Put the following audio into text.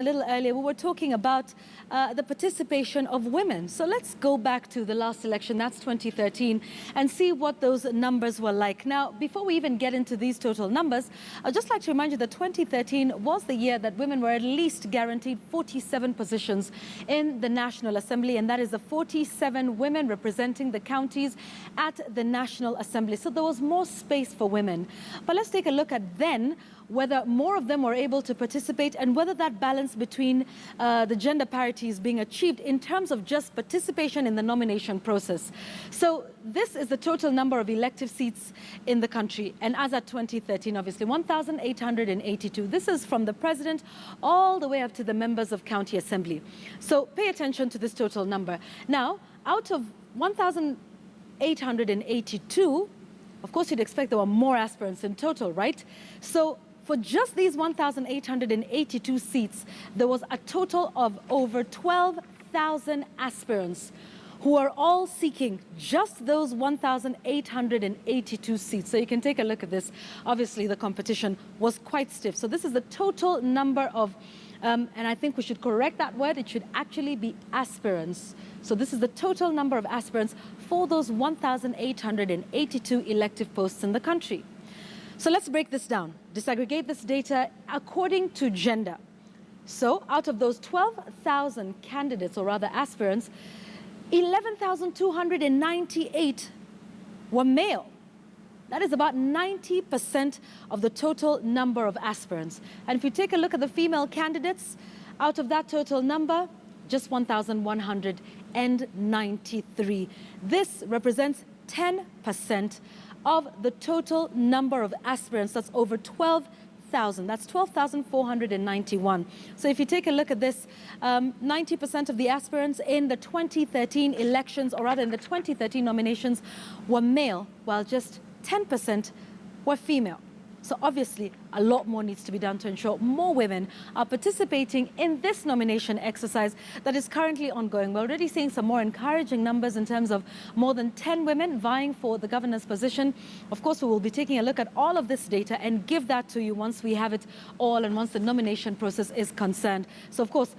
A little earlier, we were talking about the participation of women. So let's go back to the last election, that's 2013, and see what those numbers were like. Now, before we even get into these total numbers, I'd just like to remind you that 2013 was the year that women were at least guaranteed 47 positions in the National Assembly, and that is the 47 women representing the counties at the National Assembly. So there was more space for women. But let's take a look at then whether more of them were able to participate and whether that balance between the gender parity is being achieved in terms of just participation in the nomination process. So this is the total number of elective seats in the country. And as at 2013, obviously, 1,882. This is from the president all the way up to the members of county assembly. So pay attention to this total number. Now, out of 1,882, of course, you'd expect there were more aspirants in total, right? So for just these 1,882 seats, there was a total of over 12,000 aspirants who are all seeking just those 1,882 seats. So you can take a look at this. Obviously, the competition was quite stiff. So this is the total number of, and I think we should correct that word. It should actually be aspirants. So this is the total number of aspirants for those 1,882 elective posts in the country. So let's break this down, disaggregate this data according to gender. So out of those 12,000 candidates, or rather aspirants, 11,298 were male. That is about 90% of the total number of aspirants. And if you take a look at the female candidates, out of that total number, just 1,193. This represents 10% of the total number of aspirants. That's over 12,000. That's 12,491. So if you take a look at this, 90% of the aspirants in the 2013 elections, or rather in the 2013 nominations, were male, while just 10% were female. So obviously, a lot more needs to be done to ensure more women are participating in this nomination exercise that is currently ongoing. We're already seeing some more encouraging numbers in terms of more than 10 women vying for the governor's position. Of course, we will be taking a look at all of this data and give that to you once we have it all and once the nomination process is concerned. So of course,